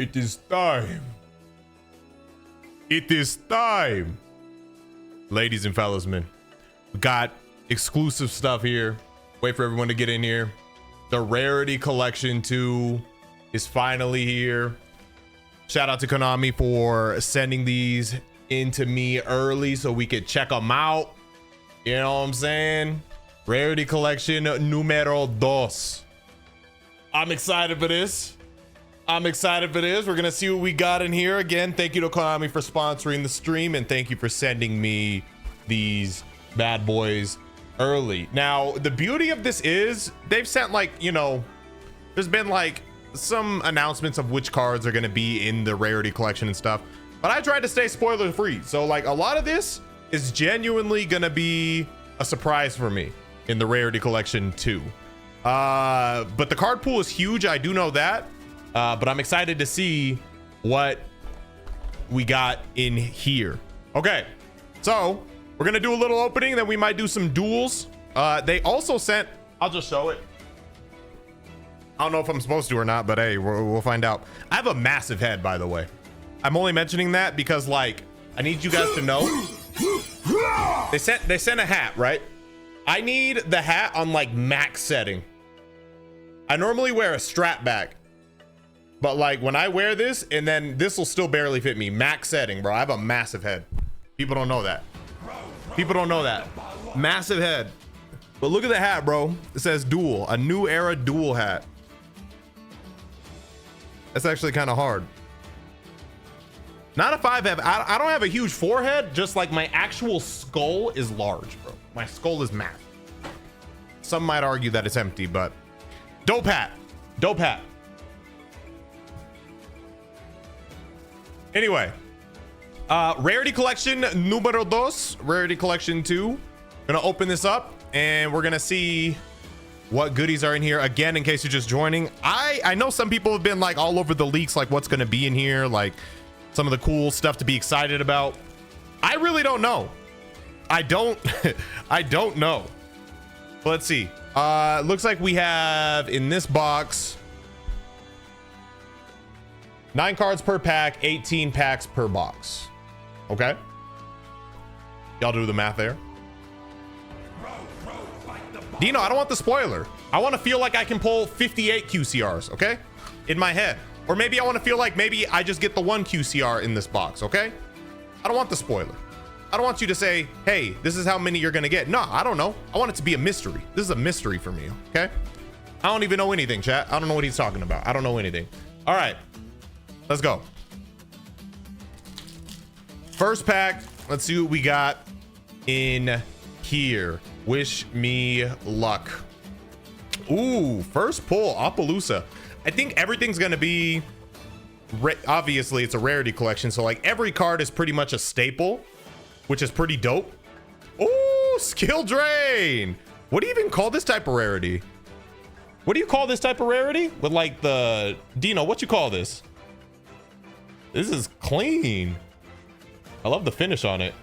It is time. It is time. Ladies and fellas, man. We got exclusive stuff here. Wait for everyone to get in here. The Rarity Collection 2 is finally here. Shout out to Konami for sending these into me early so we could check them out. You know what I'm saying? Rarity Collection numero 2. I'm excited for this. I'm excited for this. We're gonna see what we got in here. Again, thank you to Konami for sponsoring the stream, and thank you for sending me these bad boys early. Now, the beauty of this is they've sent, like, you know, there's been like some announcements of which cards are gonna be in the Rarity Collection and stuff, but I tried to stay spoiler free. So like a lot of this is genuinely gonna be a surprise for me in the Rarity Collection 2. But the card pool is huge, I do know that. But I'm excited to see what we got in here. Okay, so we're gonna do a little opening, then we might do some duels. They also sent, I'll just show it. I don't know if I'm supposed to or not, but hey, we'll find out. I have a massive head, by the way. I'm only mentioning that because, like, I need you guys to know. They sent a hat, right? I need the hat on like max setting. I normally wear a strap back, but like when I wear this, and then this will still barely fit me. Max setting, bro. I have a massive head. People don't know that. People don't know that. Massive head. But look at the hat, bro. It says dual, a new era dual hat. That's actually kind of hard. Not a 5 head. I don't have a huge forehead, just like my actual skull is large, bro. My skull is massive. Some might argue that it's empty, but dope hat. Dope hat. Anyway, Rarity Collection numero 2, Rarity Collection 2. Gonna open this up and we're gonna see what goodies are in here. Again, in case you're just joining, I know some people have been like all over the leaks, like what's gonna be in here, like some of the cool stuff to be excited about. I really don't know. I don't I don't know. But let's see. Looks like we have in this box 9 cards per pack, 18 packs per box. Okay, y'all do the math there. Dino, I don't want the spoiler. I want to feel like I can pull 58 QCRs, okay, in my head. Or maybe I want to feel like maybe I just get the 1 QCR in this box, okay? I don't want the spoiler. I don't want you to say, hey, this is how many you're gonna get. No, I don't know. I want it to be a mystery. This is a mystery for me, okay? I don't even know anything, chat. I don't know what he's talking about. I don't know anything. All right, let's go. First pack, let's see what we got in here. Wish me luck. Ooh, first pull, Appaloosa. I think everything's gonna be, obviously it's a Rarity Collection, so like every card is pretty much a staple, which is pretty dope. Oh, Skill Drain. What do you even call this type of rarity? What do you call this type of rarity? With like the, Dino, what you call this? This is clean. I love the finish on it.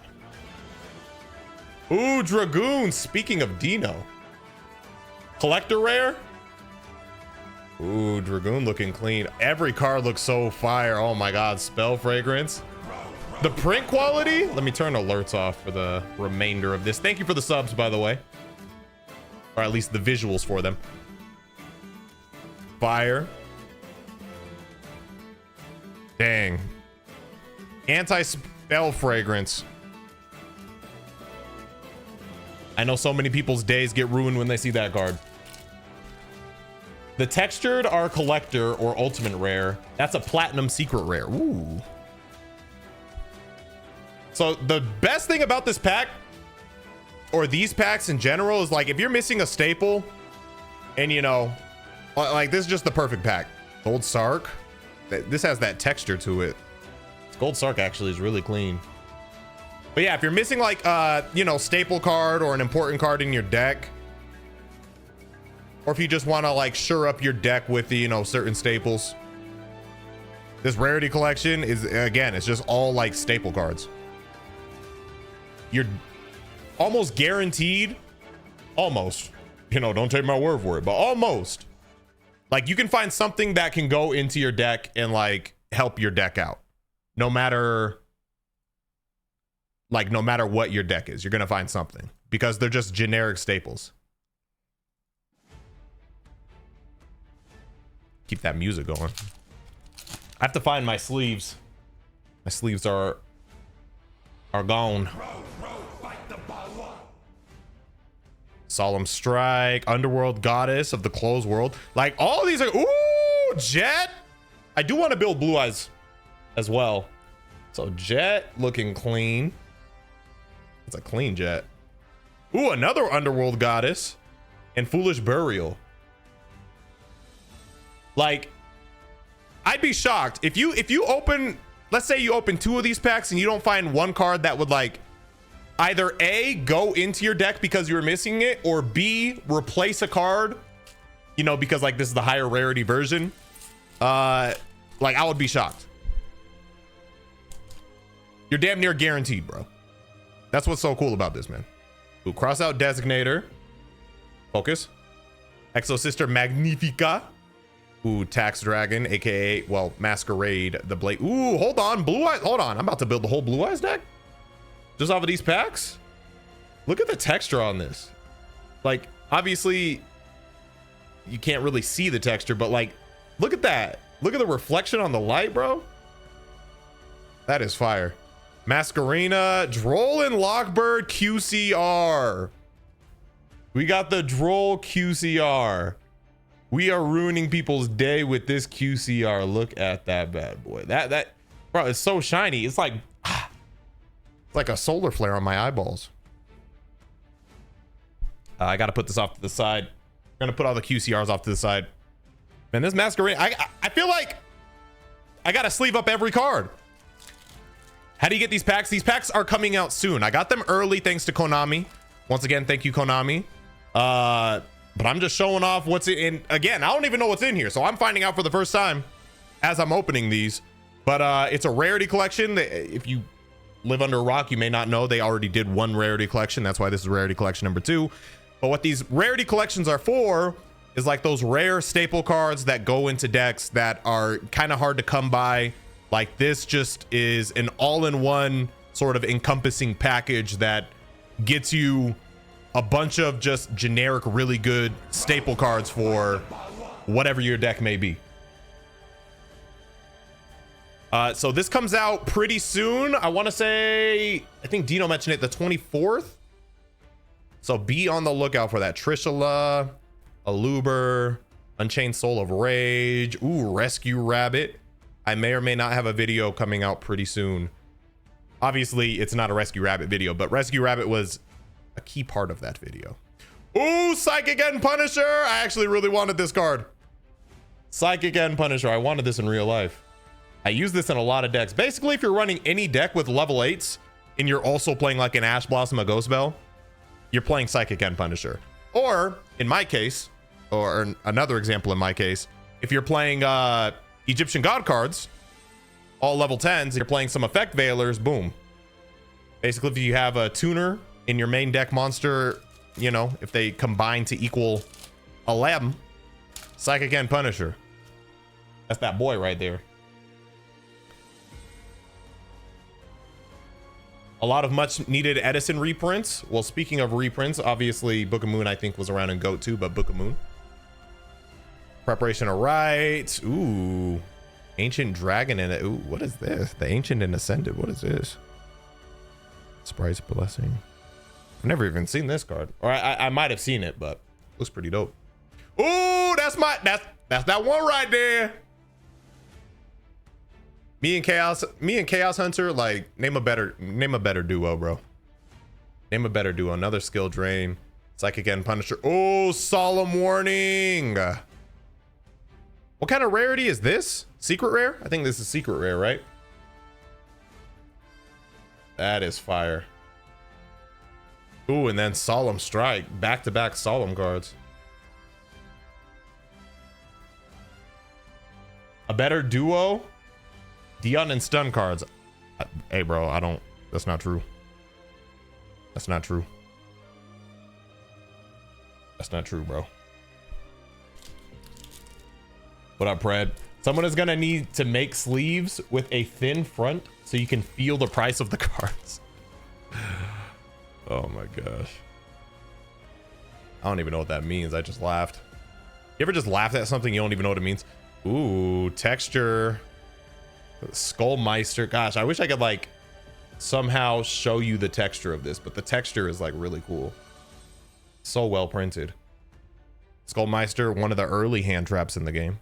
Ooh, Dragoon. Speaking of Dino. Collector rare? Ooh, Dragoon looking clean. Every card looks so fire. Oh my God, Spell Fragrance. The print quality. Let me turn alerts off for the remainder of this. Thank you for the subs, by the way. Or at least the visuals for them. Fire. Dang. Anti-spell fragrance. I know so many people's days get ruined when they see that card. The textured are collector or ultimate rare. That's a platinum secret rare. Ooh. So the best thing about this pack, or these packs in general, is like if you're missing a staple, and you know, like this is just the perfect pack. Gold Sark. This has that texture to it. Gold Sark actually is really clean. But yeah, if you're missing like you know, staple card or an important card in your deck, or if you just want to like shore up your deck with the, you know, certain staples, this Rarity Collection is, again, it's just all like staple cards. You're almost guaranteed, almost, you know, don't take my word for it, but almost, like you can find something that can go into your deck and like help your deck out. No matter what your deck is, you're gonna find something because they're just generic staples. Keep that music going. I have to find my sleeves. My sleeves are gone. Solemn Strike, Underworld Goddess of the Closed World. Like all of these are, ooh, Jet. I do want to build Blue Eyes as well. So Jet looking clean. It's a clean Jet. Ooh, another Underworld Goddess and Foolish Burial. Like, I'd be shocked if you open, let's say you open 2 of these packs and you don't find one card that would like either A, go into your deck because you were missing it, or B, replace a card, you know, because like this is the higher rarity version. Like I would be shocked. You're damn near guaranteed, bro. That's what's so cool about this, man. Ooh, cross out Designator. Focus. Exo Sister Magnifica. Ooh, Tax Dragon, aka, well, Masquerade, the Blade. Ooh, hold on, Blue Eyes. Hold on, I'm about to build the whole Blue Eyes deck just off of these packs. Look at the texture on this. Like, obviously, you can't really see the texture, but like, look at that. Look at the reflection on the light, bro. That is fire. Masquerena, Droll and Lockbird QCR. We got the Droll QCR. We are ruining people's day with this QCR. Look at that bad boy. That bro, it's so shiny. It's like it's like a solar flare on my eyeballs. I got to put this off to the side. I'm gonna put all the QCRs off to the side. Man, this Masquerade, I feel like I gotta sleeve up every card. How do you get these packs? These packs are coming out soon. I got them early thanks to Konami. Once again, thank you, Konami. But I'm just showing off what's in. Again, I don't even know what's in here, so I'm finding out for the first time as I'm opening these. But it's a rarity collection. If you live under a rock, you may not know they already did one rarity collection. That's why this is rarity collection number 2. But what these rarity collections are for is like those rare staple cards that go into decks that are kind of hard to come by. Like this just is an all-in-one sort of encompassing package that gets you a bunch of just generic, really good staple cards for whatever your deck may be. So this comes out pretty soon. I want to say, I think Dino mentioned it, the 24th. So be on the lookout for that. Trishula, Aluber, Unchained Soul of Rage. Ooh, Rescue Rabbit. I may or may not have a video coming out pretty soon. Obviously, it's not a Rescue Rabbit video, but Rescue Rabbit was a key part of that video. Ooh, Psychic End Punisher. I actually really wanted this card. Psychic End Punisher. I wanted this in real life. I use this in a lot of decks. Basically, if you're running any deck with level 8s and you're also playing like an Ash Blossom, a Ghost Bell, you're playing Psychic End Punisher. Or in my case, or another example in my case, if you're playing Egyptian God cards, all level 10s, you're playing some Effect Veilers, boom. Basically, if you have a tuner in your main deck monster, you know, if they combine to equal 11, Psychic End Punisher. That's that boy right there. A lot of much needed Edison reprints. Well, speaking of reprints, obviously Book of Moon I think was around in GOAT too, but Book of Moon. Preparation of Rites. Ooh. Ancient Dragon and ooh, what is this? The Ancient and Ascended. What is this? Sprite's Blessing. I've never even seen this card. Or I might have seen it, but looks pretty dope. Ooh, that's that one right there. Me and Chaos Hunter, like name a better duo, bro. Name a better duo. Another skill drain. Psychic End Punisher. Oh, Solemn Warning. What kind of rarity is this? Secret rare? I think this is secret rare, right? That is fire. Ooh, and then Solemn Strike. Back-to-back Solemn cards. A better duo? Dion and Stun cards. Hey, bro, I don't... That's not true. That's not true. That's not true, bro. What up, Pred? Someone is gonna need to make sleeves with a thin front so you can feel the price of the cards. Oh my gosh. I don't even know what that means. I just laughed. You ever just laughed at something you don't even know what it means? Ooh, texture. Skullmeister. Gosh, I wish I could like somehow show you the texture of this, but the texture is like really cool. So well printed. Skullmeister, one of the early hand traps in the game.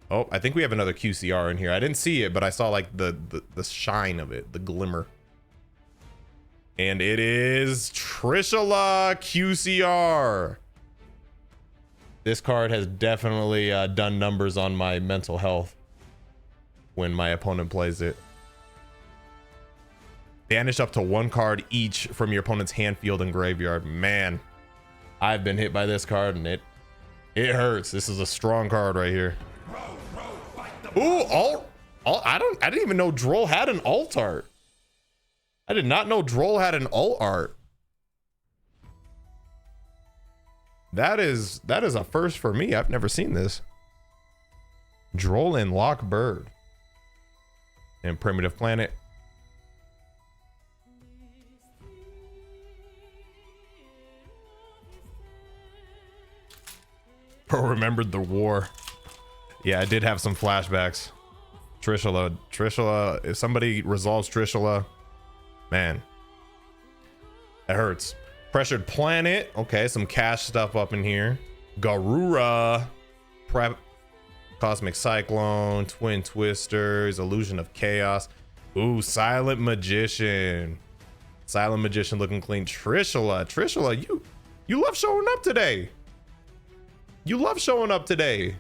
Oh, I think we have another QCR in here. I didn't see it, but I saw like the shine of it, the glimmer. And it is Trishula QCR. This card has definitely done numbers on my mental health when my opponent plays it. Banish up to 1 card each from your opponent's hand, field, and graveyard. Man, I've been hit by this card and it hurts. This is a strong card right here. Ooh, alt. I didn't even know Droll had an alt art. I did not know Droll had an alt art. That is a first for me. I've never seen this. Droll and Lock Bird. And Primitive Planet. Bro remembered the war. Yeah, I did have some flashbacks. Trishula, if somebody resolves Trishula, man, that hurts. Pressured Planet. Okay, some cash stuff up in here. Garura. Prep. Cosmic Cyclone. Twin Twisters. Illusion of Chaos. Ooh, Silent Magician. Silent Magician looking clean. Trishula, you love showing up today. You love showing up today.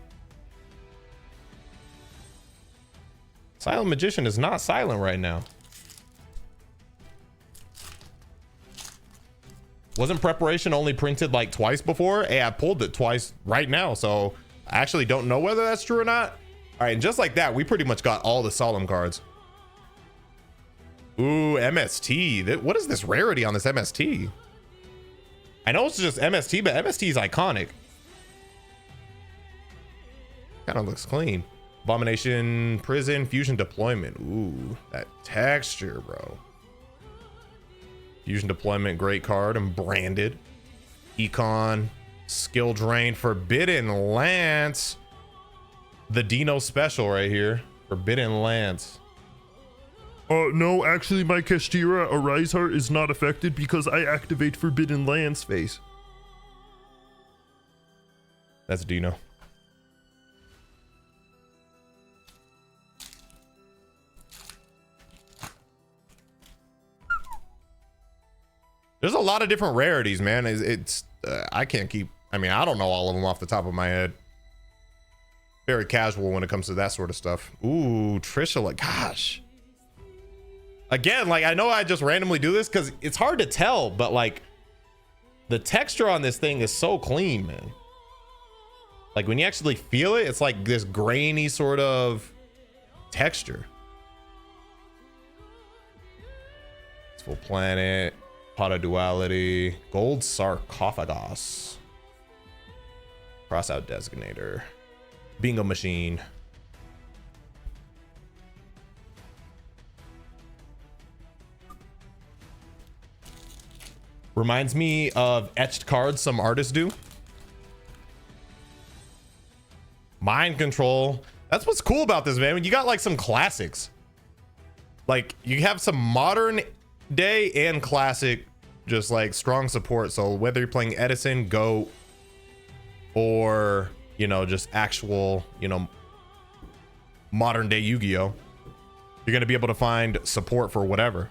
Silent Magician is not silent right now. Wasn't Preparation only printed like twice before? Hey, I pulled it twice right now, so I actually don't know whether that's true or not. All right, and just like that, we pretty much got all the Solemn cards. Ooh, MST. What is this rarity on this MST? I know it's just MST, but MST is iconic. Kind of looks clean. Abomination, Prison, Fusion Deployment. Ooh, that texture, bro. Fusion Deployment, great card and branded. Econ, Skill Drain, Forbidden Lance. The Dino special right here. Forbidden Lance. No, actually my Kashtira Arise Heart is not affected because I activate Forbidden Lance face. That's Dino. There's a lot of different rarities, man. It's I can't keep, I mean, I don't know all of them off the top of my head. Very casual when it comes to that sort of stuff. Ooh, Trishula, gosh. Again, like, I know I just randomly do this because it's hard to tell, but like the texture on this thing is so clean, man. Like when you actually feel it, it's like this grainy sort of texture. It's Full Planet. Pot of Duality, Gold Sarcophagus, Crossout Designator, Bingo Machine. Reminds me of etched cards some artists do. Mind Control. That's what's cool about this, man. You got like some classics. Like you have some modern day and classic, just like strong support. So whether you're playing Edison, Goat, or you know, just actual, you know, modern day Yu-Gi-Oh, you're gonna be able to find support for whatever.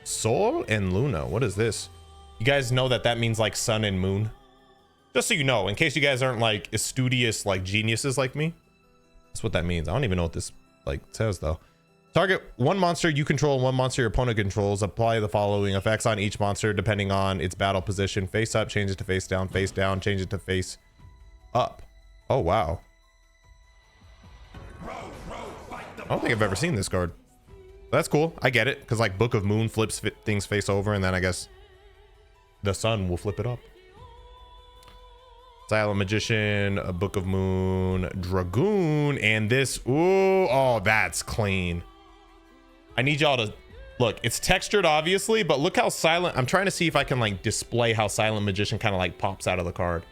Sol and Luna, what is this? You guys know that means like sun and moon? Just so you know, in case you guys aren't like studious like geniuses like me, that's what that means. I don't even know what this like says though. Target one monster you control and one monster your opponent controls. Apply the following effects on each monster depending on its battle position. Face up, change it to face down, change it to face up. Oh wow. I don't think I've ever seen this card. That's cool. I get it. Because like Book of Moon flips things face over, and then I guess the sun will flip it up. Silent Magician, a Book of Moon, Dragoon, and this. Ooh, oh, that's clean. I need y'all to look. It's textured, obviously, but look how silent. I'm trying to see if I can like display how Silent Magician kind of like pops out of the card.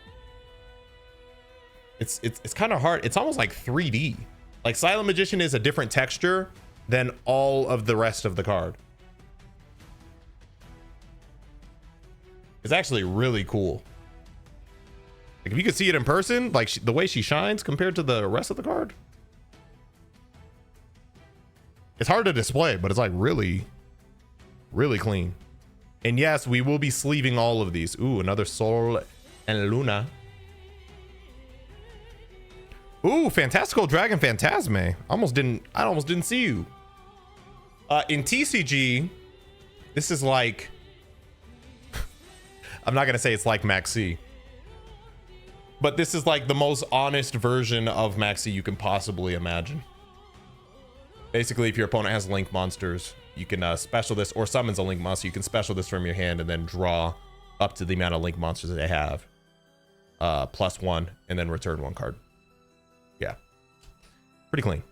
It's kind of hard. It's almost like 3D. Like Silent Magician is a different texture than all of the rest of the card. It's actually really cool. Like if you could see it in person, like the way she shines compared to the rest of the card. It's hard to display, but it's like really, really clean. And yes, we will be sleeving all of these. Ooh, another Sol and Luna. Ooh, Fantastical Dragon Phantasme. I almost didn't see you. In TCG, this is like, I'm not gonna say it's like Maxi, but this is like the most honest version of Maxi you can possibly imagine. Basically, if your opponent has link monsters, you can special this, or summons a link monster, you can special this from your hand and then draw up to the amount of link monsters that they have. +1, and then return 1 card. Yeah. Pretty clean.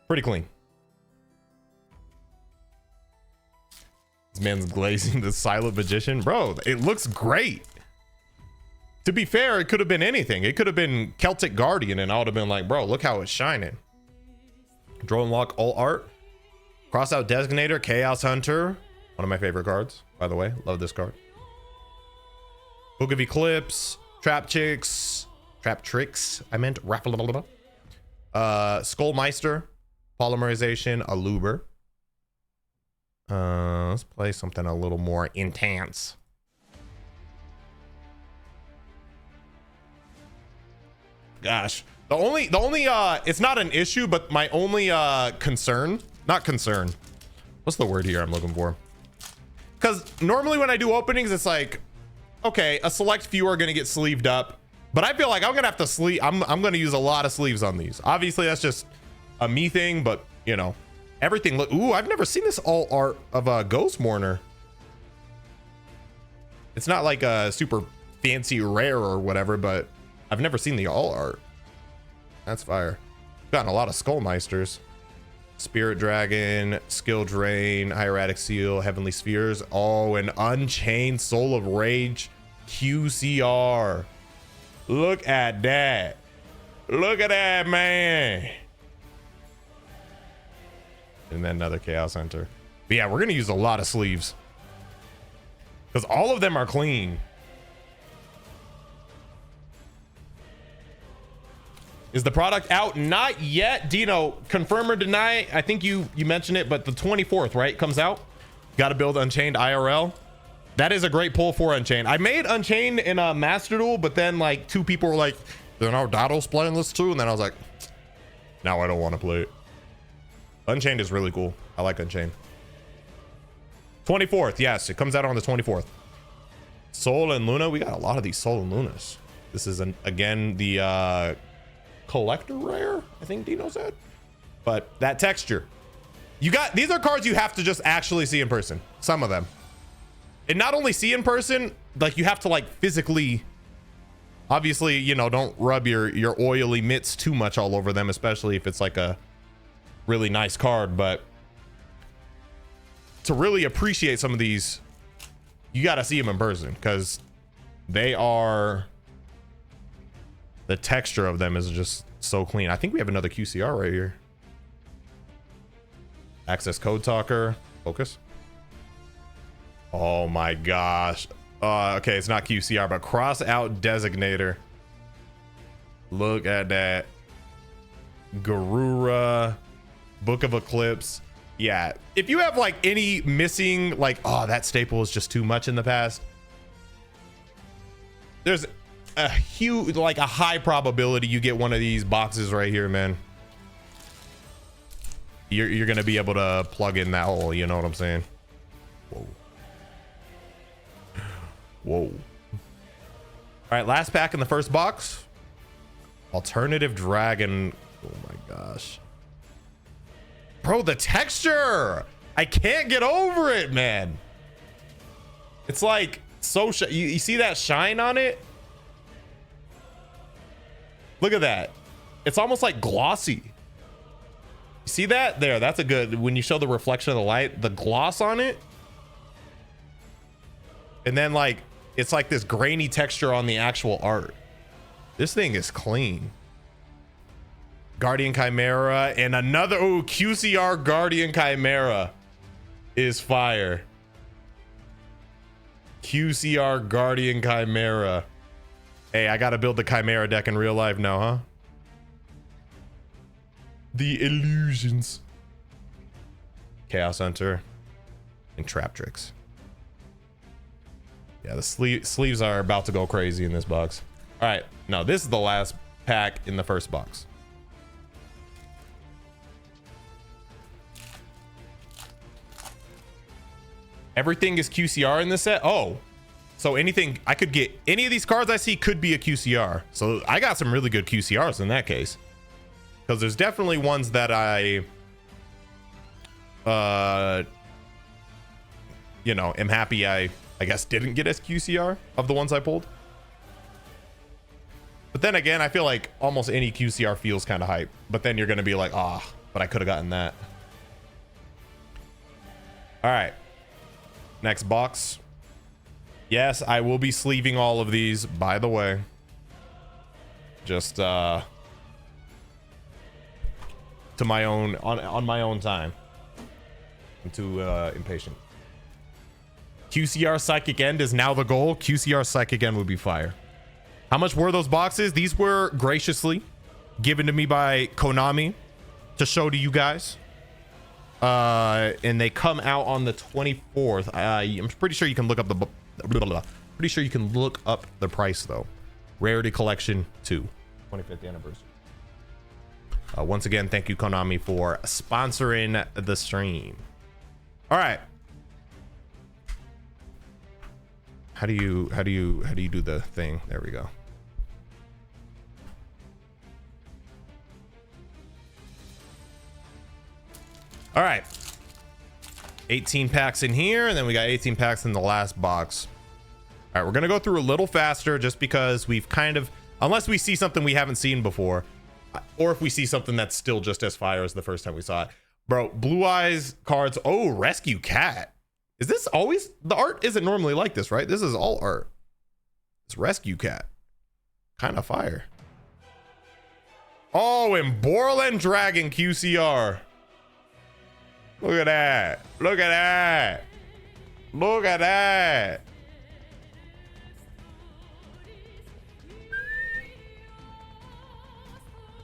Pretty clean. This man's glazing the Silent Magician. Bro, it looks great. To be fair, it could have been anything. It could have been Celtic Guardian, and I would have been like, bro, look how it's shining. Draw and lock all art. Cross out Designator, Chaos Hunter. One of my favorite cards, by the way. Love this card. Book of Eclipse, Trap Tricks, I meant Raffle. Skullmeister, Polymerization, Aluber. Let's play something a little more intense. Gosh, the only it's not an issue, but my only concern, not concern, what's the word here I'm looking for? Because normally when I do openings, it's like, okay, a select few are gonna get sleeved up, but I feel like I'm gonna have to sleeve. I'm gonna use a lot of sleeves on these. Obviously, that's just a me thing, but you know, everything. Look, ooh, I've never seen this all art of a Ghost Mourner. It's not like a super fancy rare or whatever, but I've never seen the all art. That's fire. Gotten a lot of Skullmeisters. Spirit Dragon, Skill Drain, Hieratic Seal, Heavenly Spheres. Oh, an Unchained Soul of Rage QCR. Look at that. Look at that, man. And then another Chaos Hunter. But yeah, we're going to use a lot of sleeves, because all of them are clean. Is the product out? Not yet. Dino, confirm or deny? I think you mentioned it, but the 24th, right? Comes out. Got to build Unchained IRL. That is a great pull for Unchained. I made Unchained in a Master Duel, but then like 2 people were like, you know, Dado's playing this too. And then I was like, now I don't want to play it. Unchained is really cool. I like Unchained. 24th. Yes, it comes out on the 24th. Sol and Luna. We got a lot of these Sol and Lunas. This is again the collector rare, I think Dino said. But that texture, you got, these are cards you have to just actually see in person. Some of them, and not only see in person, like you have to like physically, obviously, you know, don't rub your oily mitts too much all over them, especially if it's like a really nice card. But to really appreciate some of these, you got to see them in person, because they are, the texture of them is just so clean. I think we have another QCR right here. Access Code Talker. Focus. Oh my gosh. Okay, it's not QCR, but Cross Out Designator. Look at that. Garura. Book of Eclipse. Yeah. If you have like any missing, like, oh, that staple is just too much in the past, there's a huge, like a high probability you get one of these boxes right here, man. You're gonna be able to plug in that hole, you know what I'm saying? Whoa. Whoa. All right, last pack in the first box. Alternative Dragon. Oh my gosh. Bro, the texture. I can't get over it, man. It's like so you see that shine on it? Look at that. It's almost like glossy. You see that? There, that's a good, when you show the reflection of the light, the gloss on it. And then like, it's like this grainy texture on the actual art. This thing is clean. Guardian Chimera and another, oh, QCR Guardian Chimera is fire. QCR Guardian Chimera. Hey, I gotta build the Chimera deck in real life now, huh? The illusions. Chaos Hunter and Trap Tricks. Yeah, the sleeves are about to go crazy in this box. All right, now this is the last pack in the first box. Everything is QCR in this set. Oh, so anything I could get, any of these cards I see could be a QCR. So I got some really good QCRs in that case, because there's definitely ones that I you know, am happy I guess didn't get as QCR of the ones I pulled. But then again, I feel like almost any QCR feels kind of hype, but then you're gonna be like, ah, but I could have gotten that. All right, next box. Yes, I will be sleeving all of these, by the way. Just to my own, on my own time. I'm too impatient. QCR Psychic End is now the goal. QCR Psychic End would be fire. How much were those boxes? These were graciously given to me by Konami to show to you guys. And they come out on the 24th. I'm pretty sure you can look up the pretty sure you can look up the price though. Rarity Collection 2, 25th anniversary. Once again, thank you Konami for sponsoring the stream. All right. How do you do the thing? There we go. All right. 18 packs in here, and then we got 18 packs in the last box. All right, we're gonna go through a little faster just because we've kind of, unless we see something we haven't seen before, or if we see something that's still just as fire as the first time we saw it. Bro, Blue Eyes cards. Oh, Rescue Cat. Is this always, the art isn't normally like this, right? This is all art. It's Rescue Cat. Kind of fire. Oh, and Borland Dragon QCR. Look at that. Look at that. Look at that.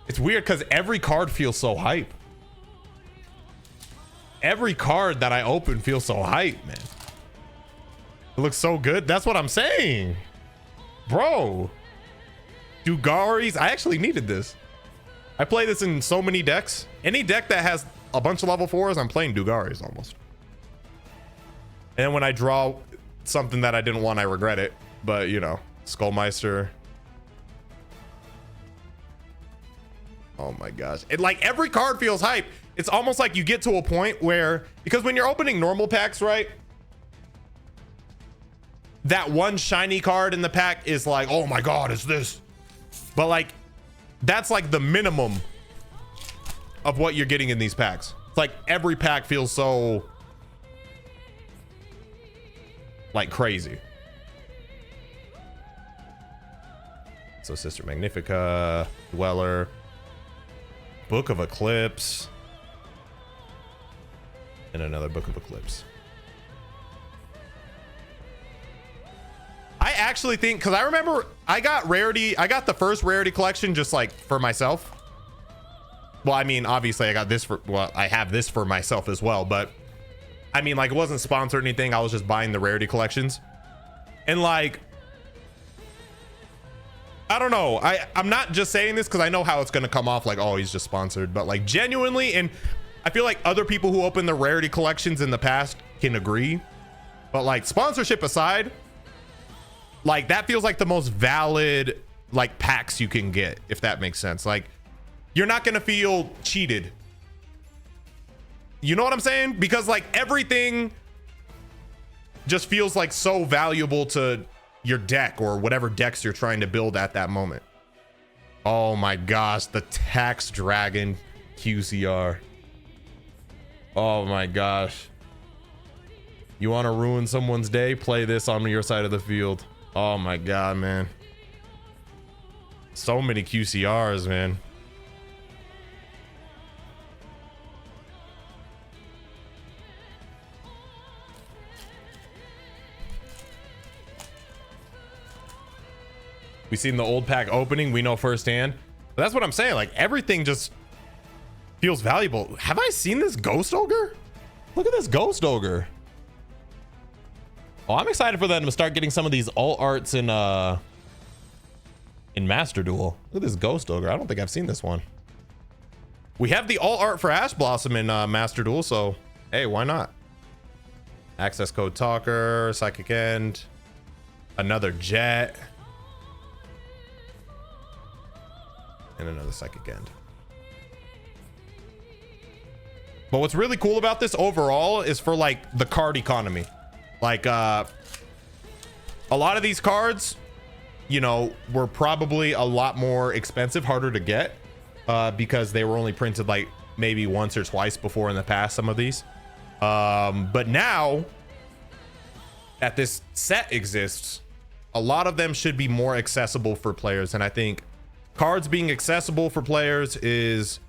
It's weird because every card feels so hype. Every card that I open feels so hype, man. It looks so good. That's what I'm saying. Bro. Dugaris. I actually needed this. I play this in so many decks. Any deck that has a bunch of level 4s, I'm playing Dugaris almost. And when I draw something that I didn't want, I regret it. But, you know, Skullmeister. Oh my gosh. It, like, every card feels hype. It's almost like you get to a point where, because when you're opening normal packs, right? That one shiny card in the pack is like, oh my God, it's this. But like, that's like the minimum of what you're getting in these packs. It's like every pack feels so like crazy. So Sister Magnifica, Dweller, Book of Eclipse, and another Book of Eclipse. I actually think, because I remember I got rarity, I got the first rarity collection just like for myself. Well, I mean, obviously I got this for, well, I have this for myself as well, but I mean, like, it wasn't sponsored or anything. I was just buying the rarity collections. And like, I don't know. I'm not just saying this because I know how it's going to come off like, oh, he's just sponsored, but like genuinely, and I feel like other people who open the rarity collections in the past can agree, but like sponsorship aside, like that feels like the most valid like packs you can get, if that makes sense. Like, you're not going to feel cheated You know what I'm saying? Because like everything just feels like so valuable to your deck or whatever decks you're trying to build at that moment. Oh my gosh, the Tax Dragon QCR. Oh my gosh. You want to ruin someone's day? Play this on your side of the field. Oh my god, man. So many QCRs, man. We seen the old pack opening, we know firsthand. But that's what I'm saying, like everything just feels valuable. Have I seen this Ghost Ogre? Look at this Ghost Ogre. Oh, I'm excited for them to start getting some of these alt arts in Master Duel. Look at this Ghost Ogre. I don't think I've seen this one. We have the alt art for Ash Blossom in Master Duel, so hey, why not? Access code Talker, Psychic End, another Jet, and another Psychic End. But what's really cool about this overall is for like the card economy. Like a lot of these cards, you know, were probably a lot more expensive, harder to get, because they were only printed like maybe once or twice before in the past, some of these. But now that this set exists, a lot of them should be more accessible for players. And I think cards being accessible for players is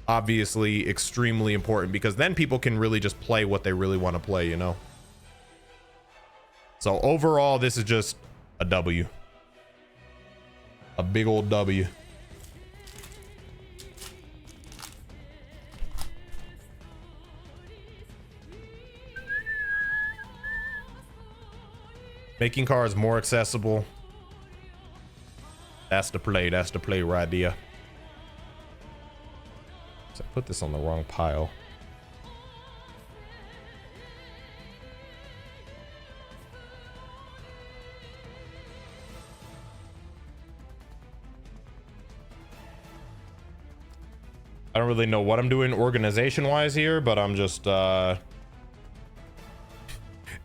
obviously extremely important, because then people can really just play what they really want to play, you know? So overall, this is just a W. A big old W. Making cards more accessible. That's the play. That's the play right there. So I put this on the wrong pile. I don't really know what I'm doing organization wise here, but I'm just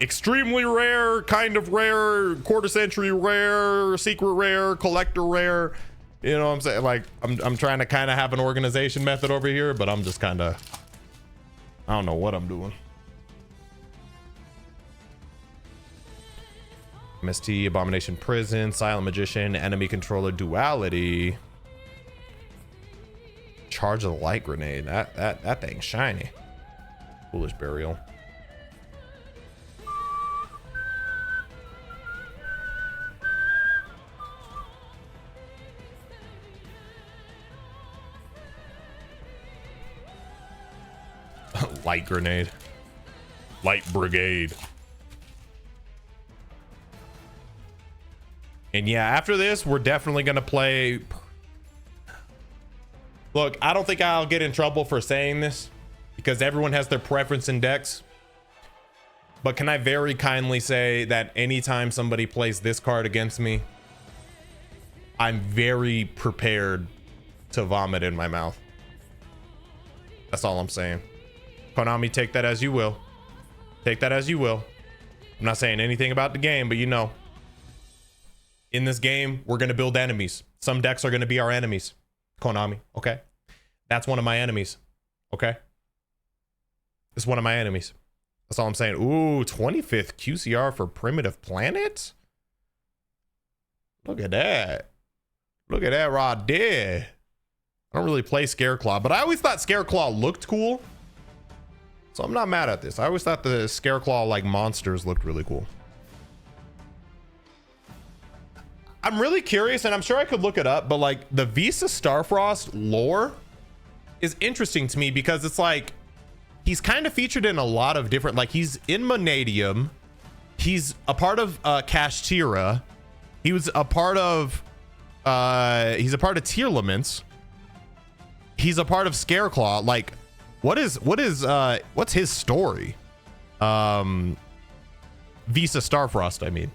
extremely rare, kind of rare, quarter century rare, secret rare, collector rare. You know what I'm saying? Like I'm trying to kind of have an organization method over here, but I'm just kind of, I don't know what I'm doing. MST, Abomination Prison, Silent Magician, Enemy Controller Duality. Charge of the Light Grenade. That thing's shiny. Foolish Burial. Light Grenade. Light Brigade. And yeah, after this, we're definitely gonna play. Look, I don't think I'll get in trouble for saying this, because everyone has their preference in decks. But can I very kindly say that anytime somebody plays this card against me, I'm very prepared to vomit in my mouth. That's all I'm saying. Konami, take that as you will. Take that as you will. I'm not saying anything about the game, but you know, in this game, we're going to build enemies. Some decks are going to be our enemies. Konami, okay? That's one of my enemies, okay? It's one of my enemies. That's all I'm saying. Ooh, 25th QCR for Primitive Planet? Look at that. Look at that right there. I don't really play Scareclaw, but I always thought Scareclaw looked cool. So I'm not mad at this. I always thought the Scareclaw like monsters looked really cool. I'm really curious, and I'm sure I could look it up, but like the Visa Starfrost lore is interesting to me, because it's like he's kind of featured in a lot of different, like he's in Monadium, he's a part of Kashtira, he was a part of he's a part of Tearlaments, he's a part of Scareclaw. Like what's his story? Visa Starfrost, I mean.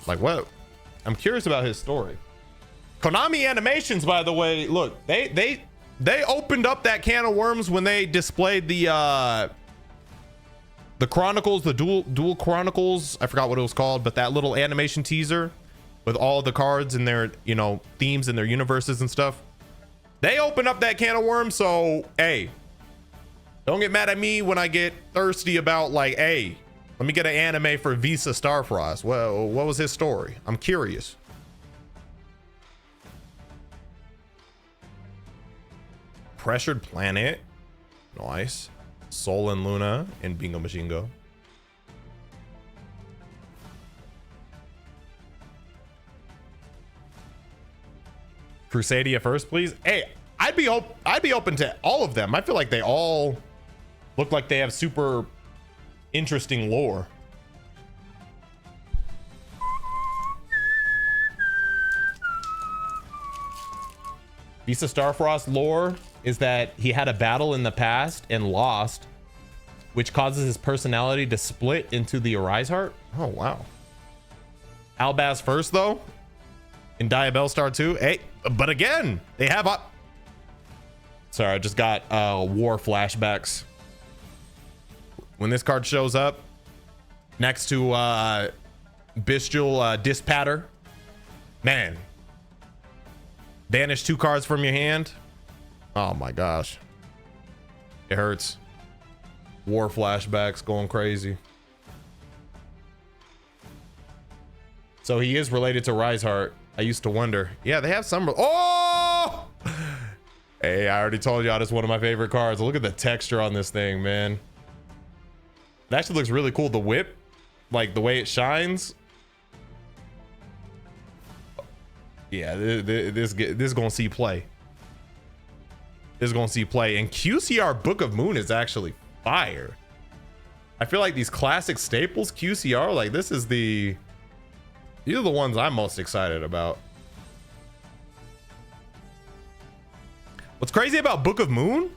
Like what? I'm curious about his story. Konami Animations, by the way, look, they they opened up that can of worms when they displayed the Chronicles, the dual Chronicles. I forgot what it was called, but that little animation teaser with all the cards and their, you know, themes and their universes and stuff. They opened up that can of worms. So, hey, don't get mad at me when I get thirsty about like, hey, let me get an anime for Visa Starfrost. Well, what was his story? I'm curious. Pressured Planet. Nice. Sol and Luna and Bingo Machine Go. Crusadia first, please. Hey, I'd be open to all of them. I feel like they all look like they have super interesting lore. Visa Starfrost lore is that he had a battle in the past and lost, which causes his personality to split into the Arise Heart. Oh, wow. Albaz first, though, in Diabell Star 2. Hey, but again, they have up. Sorry, I just got war flashbacks. When this card shows up next to Bestial Dispatter, man, banish 2 cards from your hand. Oh my gosh, it hurts. War flashbacks going crazy. So he is related to Riseheart. I used to wonder. Yeah, they have some. Oh, hey, I already told y'all that's one of my favorite cards. Look at the texture on this thing, man. It actually looks really cool. The whip, like the way it shines. Yeah, this gonna see play. This is gonna see play. And QCR Book of Moon is actually fire. I feel like these classic staples QCR, like these are the ones I'm most excited about. What's crazy about Book of Moon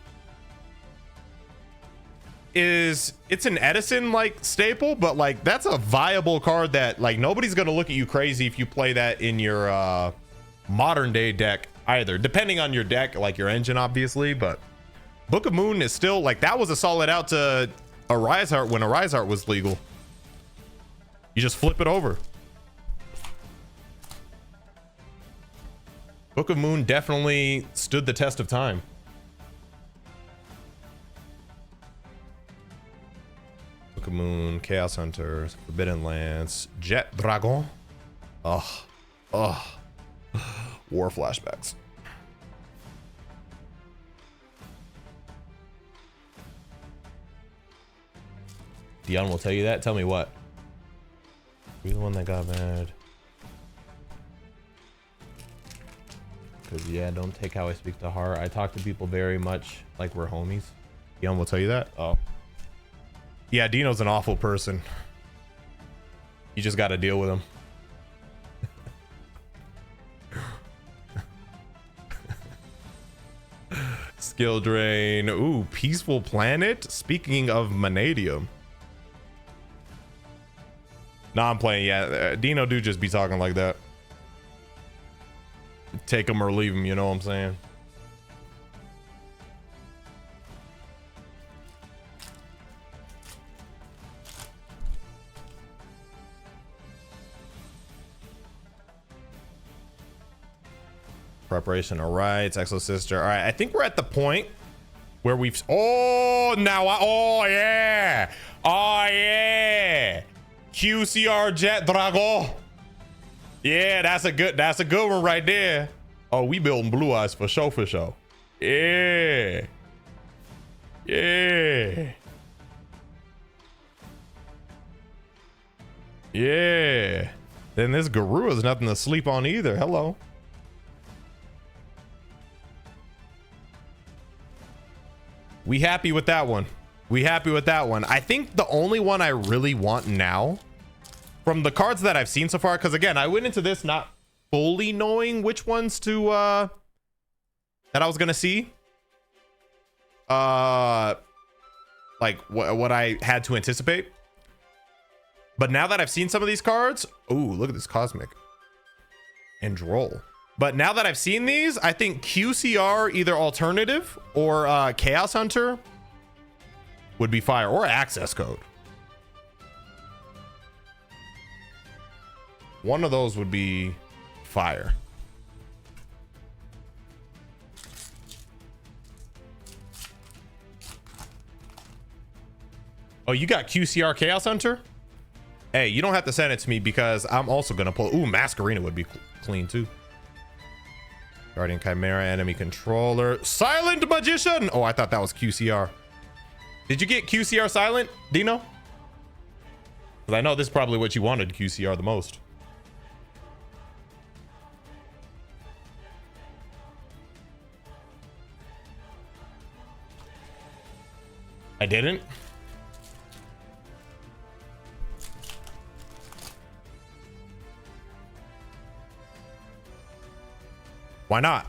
is it's an Edison like staple, but like that's a viable card that like nobody's gonna look at you crazy if you play that in your modern day deck either, depending on your deck, like your engine obviously. But Book of Moon is still like, that was a solid out to Arise Heart when Arise Heart was legal. You just flip it over. Book of Moon definitely stood the test of time. Book of Moon, Chaos Hunters, Forbidden Lance, Jet Dragon. Oh, war flashbacks. Dion will tell you that. Tell me what. You're the one that got mad. Because, yeah, don't take how I speak to heart. I talk to people very much like we're homies. Dion will tell you that. Oh. Yeah, Dino's an awful person. You just got to deal with him. Skill drain. Ooh, Peaceful Planet. Speaking of Manadium. Nah, I'm playing. Yeah, Dino do just be talking like that. Take him or leave him, you know what I'm saying? Preparation, all right. Exo Sister. All right, I think we're at the point where we've... Oh, now oh, yeah. Oh, yeah. QCR Jet Dragon. Yeah, that's a good one right there. Oh, we building Blue Eyes for sure, for sure. Yeah. Yeah. Yeah. Then this Guru is nothing to sleep on either. Hello. We happy with that one. We happy with that one. I think the only one I really want now from the cards that I've seen so far, because again, I went into this not fully knowing which ones to that I was gonna see. Like what I had to anticipate. But now that I've seen some of these cards, ooh, look at this Cosmic and Droll. But now that I've seen these, I think QCR, either alternative or Chaos Hunter, would be fire, or access code. One of those would be fire. Oh, you got QCR Chaos Hunter? Hey, you don't have to send it to me because I'm also gonna pull. Ooh, Masquerena would be clean too. Guardian Chimera, enemy controller, Silent Magician. Oh, I thought that was QCR. Did you get QCR Silent, Dino? Because I know this is probably what you wanted QCR the most. I didn't. Why not?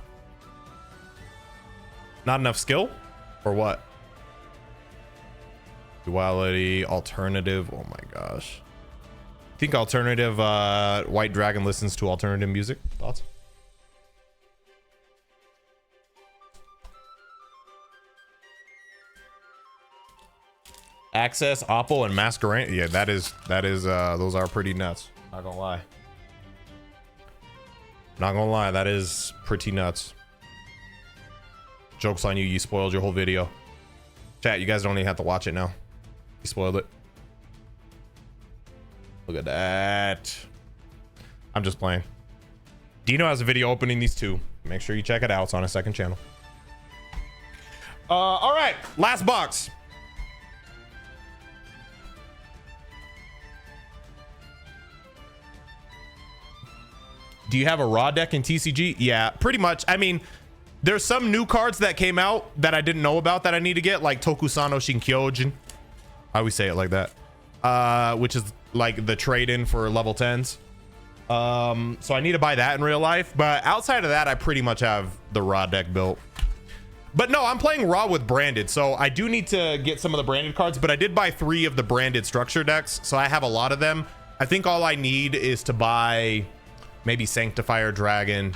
Not enough skill? Or what? Duality, alternative. Oh my gosh. Think alternative, White Dragon listens to alternative music. Thoughts? Access, Oppo, and Masquerade. Yeah, that is, those are pretty nuts. Not gonna lie. Not gonna lie, that is pretty nuts. Joke's on you, you spoiled your whole video. Chat, you guys don't even have to watch it now. You spoiled it. Look at that. I'm just playing. Dino has a video opening these two. Make sure you check it out. It's on his second channel. All right, last box. Do you have a raw deck in TCG? Yeah, pretty much. I mean, there's some new cards that came out that I didn't know about that I need to get, like Tokusano Shinkyojin. I always say it like that. Which is like the trade-in for level 10s. So I need to buy that in real life. But outside of that, I pretty much have the raw deck built. But no, I'm playing raw with branded. So I do need to get some of the branded cards. But I did buy 3 of the branded structure decks. So I have a lot of them. I think all I need is to buy maybe Sanctifier Dragon.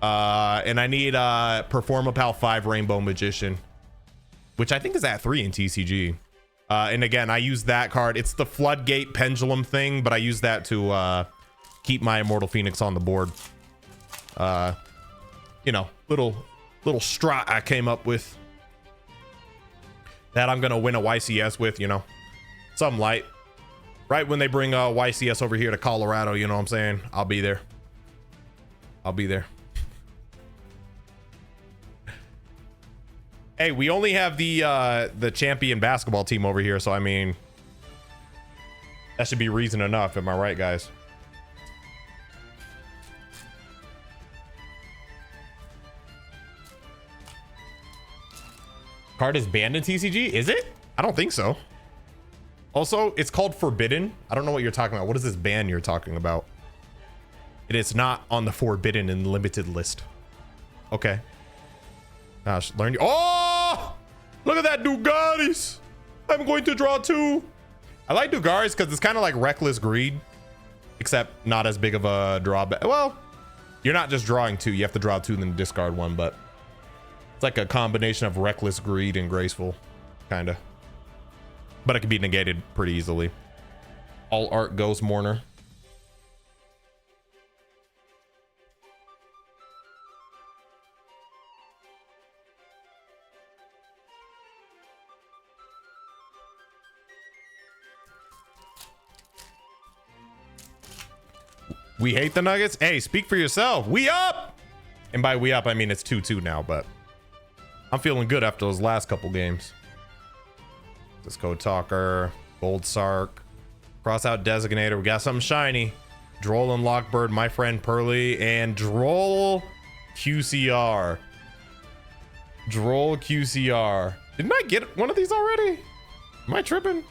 And I need Performapal 5 Rainbow Magician, which I think is at 3 in TCG. And again, I use that card. It's the Floodgate Pendulum thing, but I use that to keep my Immortal Phoenix on the board. You know, little strat I came up with that I'm gonna win a YCS with, you know, something light. Right when they bring YCS over here to Colorado, you know what I'm saying? I'll be there. I'll be there. Hey, we only have the champion basketball team over here, so I mean, that should be reason enough. Am I right, guys? Card is banned in TCG? Is it? I don't think so. Also, it's called Forbidden. I don't know what you're talking about. What is this ban you're talking about? It is not on the Forbidden and Limited list. Okay. Gosh, learn. Oh! Look at that Dugaris. I'm going to draw 2. I like Dugaris because it's kind of like Reckless Greed, except not as big of a drawback. Well, you're not just drawing 2. You have to draw 2 then discard 1, but it's like a combination of Reckless Greed and Graceful, kind of. But it can be negated pretty easily. All Art Ghost Mourner. We hate the Nuggets? Hey, speak for yourself. We up! And by we up, I mean it's 2-2 now, but I'm feeling good after those last couple games. Disco Talker, Gold Sark, Crossout Designator. We got something shiny. Droll and Lockbird, My Friend Pearly, and Droll QCR. Droll QCR. Didn't I get one of these already? Am I tripping?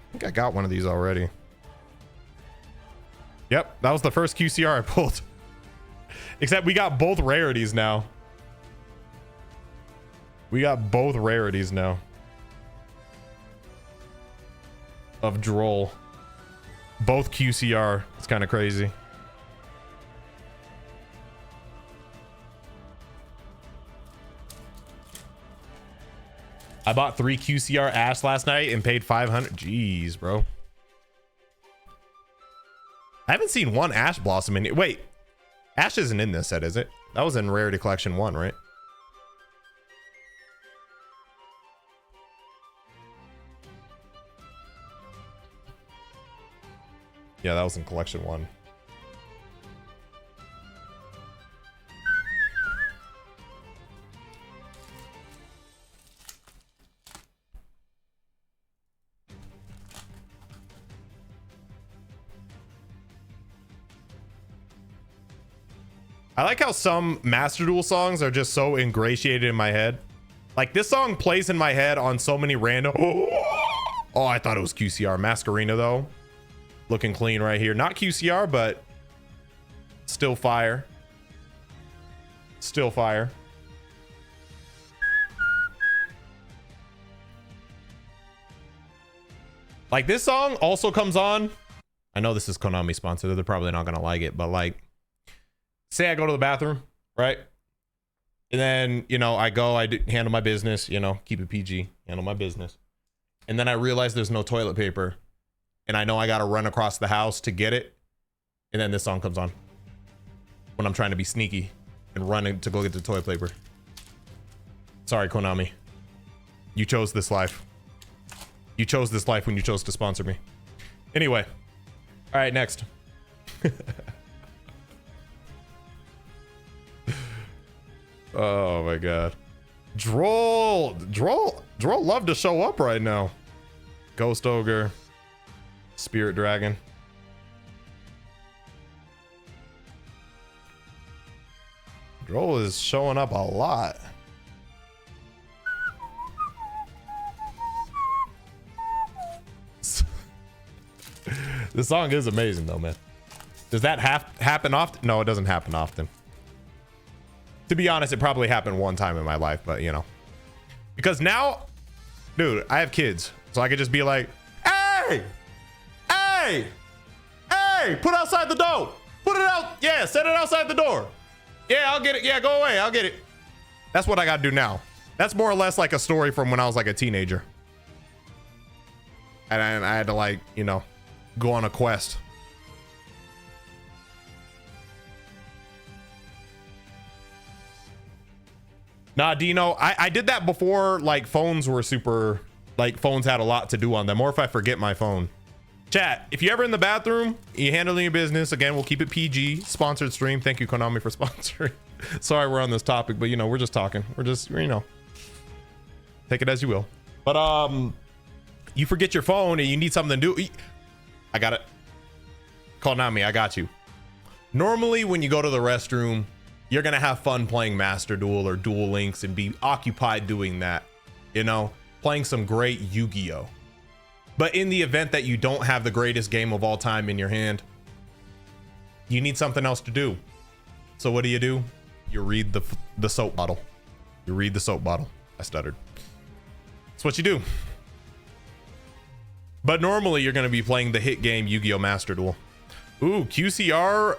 I think I got one of these already. Yep, that was the first QCR I pulled. Except we got both rarities now. We got both rarities now. of Droll. Both QCR. It's kind of crazy. I bought 3 QCR Ash last night and paid 500. Jeez, bro. I haven't seen one Ash Blossom in. Wait, Ash isn't in this set, is it? That was in Rarity Collection 1, right? Yeah, that was in Collection 1. I like how some Master Duel songs are just so ingratiated in my head. Like this song plays in my head on so many random. Oh, I thought it was QCR. Masquerena though. Looking clean right here. Not QCR, but still fire. Still fire. Like this song also comes on. I know this is Konami sponsored. They're probably not going to like it, but like, say I go to the bathroom, right? And then, you know, I handle my business, you know, keep it PG, handle my business. And then I realize there's no toilet paper. And I know I got to run across the house to get it. And then this song comes on when I'm trying to be sneaky and running to go get the toilet paper. Sorry, Konami. You chose this life. You chose this life when you chose to sponsor me. Anyway. All right, next. Oh my god. Droll love to show up right now. Ghost Ogre, Spirit Dragon. Droll is showing up a lot. This song is amazing though, man. Does that happen often? No, it doesn't happen often. To be honest, it probably happened one time in my life, but you know, because now, dude, I have kids, so I could just be like, hey, hey, hey, put outside the door, put it out. Yeah, set it outside the door. Yeah, I'll get it. Yeah, go away. I'll get it. That's what I got to do now. That's more or less like a story from when I was like a teenager. And I had to like, you know, go on a quest. Nah, Dino, I did that before like phones were super, like phones had a lot to do on them, or if I forget my phone. Chat, if you're ever in the bathroom, you handling your business, again, we'll keep it PG, sponsored stream. Thank you, Konami, for sponsoring. Sorry we're on this topic, but you know, we're just talking. We're just, you know, take it as you will. But you forget your phone and you need something to do. I got it. Konami, I got you. Normally when you go to the restroom, you're gonna have fun playing Master Duel or Duel Links and be occupied doing that, you know, playing some great Yu-Gi-Oh. But in the event that you don't have the greatest game of all time in your hand, you need something else to do. So what do? You read the soap bottle. You read the soap bottle. I stuttered. That's what you do. But normally you're gonna be playing the hit game Yu-Gi-Oh! Master Duel. Ooh, QCR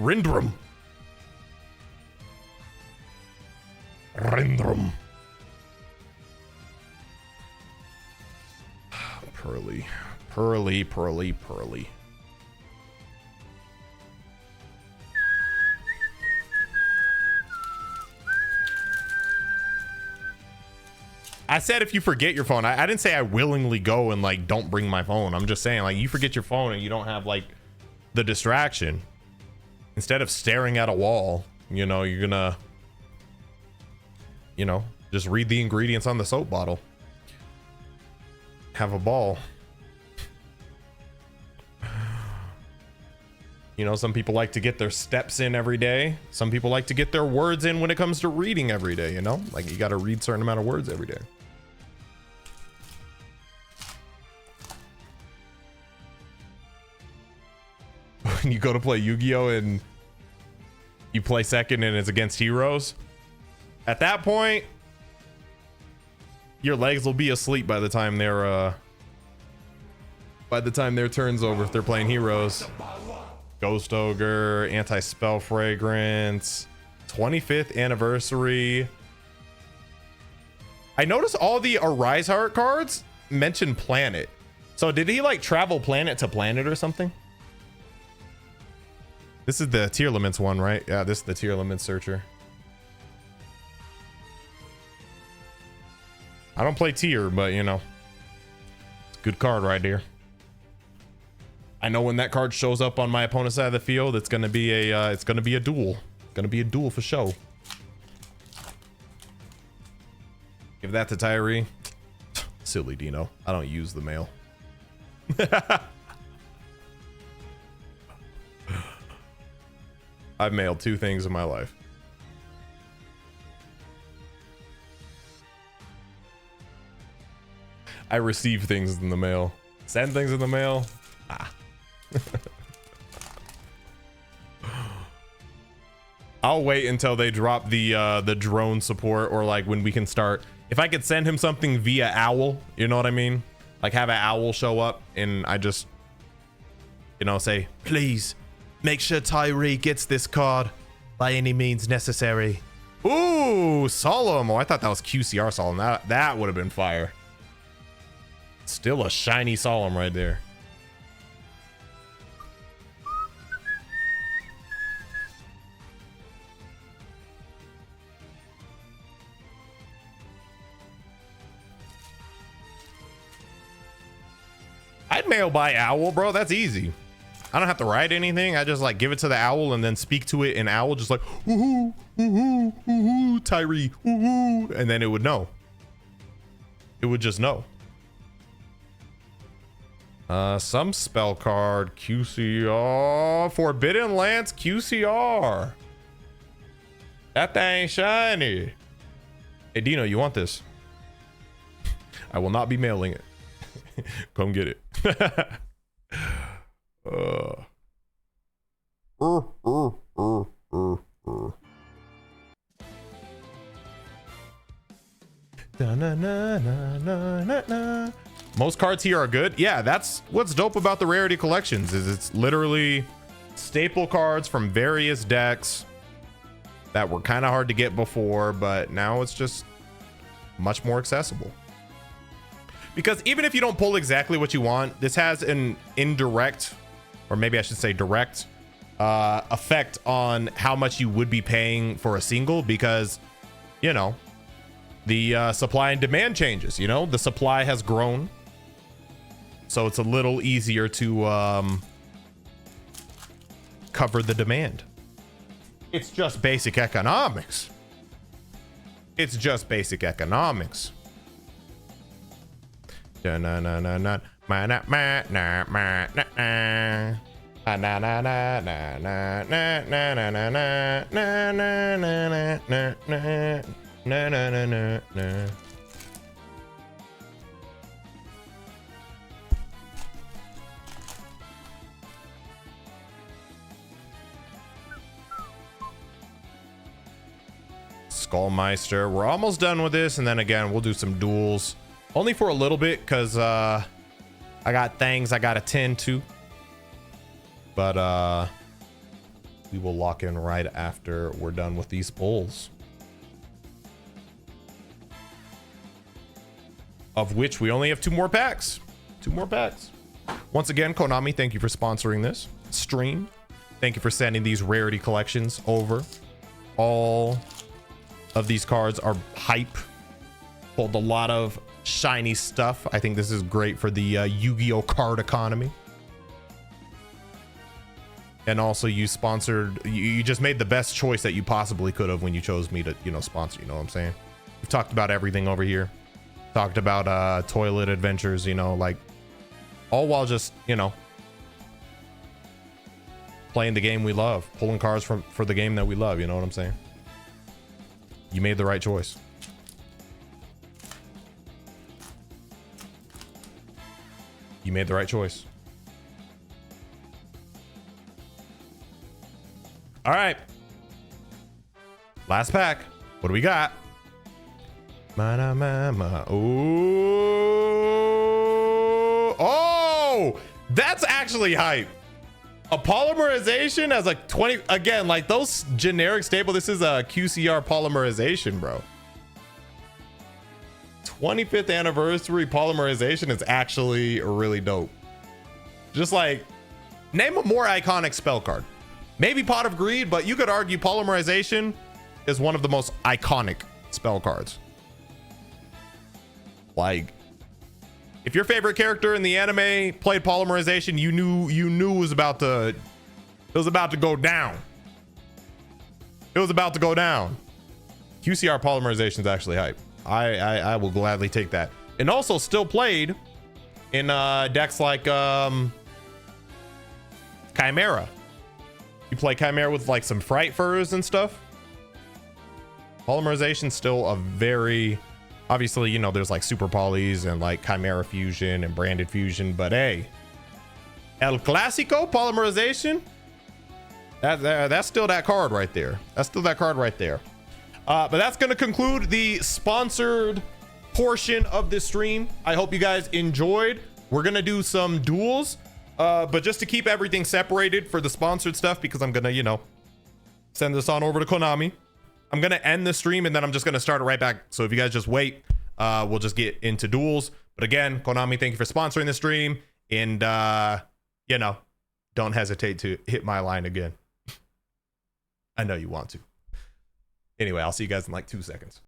Rindrum. Rindrum. Pearly. Pearly, pearly, pearly. I said if you forget your phone. I didn't say I willingly go and like don't bring my phone. I'm just saying like you forget your phone and you don't have like the distraction. Instead of staring at a wall, you know, you're gonna, you know, just read the ingredients on the soap bottle. Have a ball. You know, some people like to get their steps in every day. Some people like to get their words in when it comes to reading every day, you know? Like you got to read a certain amount of words every day. When you go to play Yu-Gi-Oh! And you play second and it's against heroes, at that point, your legs will be asleep by the time they're by the time their turn's over if they're playing heroes. Ghost Ogre, Anti-Spell Fragrance, 25th anniversary. I noticed all the Arise Heart cards mention planet. So did he like travel planet to planet or something? This is the tier limits one, right? Yeah, this is the tier limit searcher. I don't play tier, but you know, it's a good card right there. I know when that card shows up on my opponent's side of the field, it's gonna be a duel. It's gonna be a duel for show. Give that to Tyree. Silly Dino. I don't use the mail. I've mailed 2 things in my life. I receive things in the mail. Send things in the mail. Ah. I'll wait until they drop the drone support, or like when we can start. If I could send him something via owl, you know what I mean? Like have an owl show up and I just, you know, say, please make sure Tyree gets this card by any means necessary. Ooh, Solemn. Oh, I thought that was QCR Solemn. That would have been fire. Still a shiny Solemn right there. I'd mail by owl, bro. That's easy. I don't have to write anything. I just like give it to the owl and then speak to it in owl, just like woohoo, woohoo, woohoo, Tyree, woohoo, and then it would know. It would just know. Some spell card QCR, Forbidden Lance QCR. That thing shiny. Hey Dino, you want this? I will not be mailing it. Come get it. Most cards here are good. Yeah, that's what's dope about the rarity collections, is it's literally staple cards from various decks that were kind of hard to get before, but now it's just much more accessible. Because even if you don't pull exactly what you want, this has an indirect, or maybe I should say direct, effect on how much you would be paying for a single, because, you know, the supply and demand changes. You know, the supply has grown, so it's a little easier to cover the demand. It's just basic economics. It's just basic economics. Na na na na na na na na na na na na na na na na na na na na. Skullmeister. We're almost done with this, and then again we'll do some duels. Only for a little bit, because I got things I gotta tend to. But we will lock in right after we're done with these pulls. Of which we only have 2 more packs. 2 more packs. Once again, Konami, thank you for sponsoring this stream. Thank you for sending these rarity collections over. All of these cards are hype. Pulled a lot of shiny stuff. I think this is great for the Yu-Gi-Oh card economy. And also you sponsored, you just made the best choice that you possibly could have when you chose me to, you know, sponsor, you know what I'm saying? We've talked about everything over here. Talked about toilet adventures, you know, like all while just, you know, playing the game we love, pulling cards for the game that we love, you know what I'm saying? You made the right choice. You made the right choice. All right. Last pack. What do we got? Ooh. Oh! Yo, that's actually hype. A polymerization as like 20, again, like those generic stable. This is a QCR polymerization, bro. 25th anniversary polymerization is actually really dope. Just like, name a more iconic spell card. Maybe Pot of Greed, but you could argue polymerization is one of the most iconic spell cards. Like, if your favorite character in the anime played polymerization, you knew it was about to go down. It was about to go down. QCR polymerization is actually hype. I will gladly take that. And also still played in decks like Chimera. You play Chimera with like some Fright Furs and stuff. Polymerization still a very, obviously, you know, there's like Super Polys and like Chimera Fusion and Branded Fusion, but hey, El Clasico polymerization, that's still that card right there. That's still that card right there. But that's going to conclude the sponsored portion of this stream. I hope you guys enjoyed. We're going to do some duels, but just to keep everything separated for the sponsored stuff, because I'm going to, you know, send this on over to Konami. I'm going to end the stream and then I'm just going to start it right back. So if you guys just wait, we'll just get into duels. But again, Konami, thank you for sponsoring the stream. And, you know, don't hesitate to hit my line again. I know you want to. Anyway, I'll see you guys in like 2 seconds.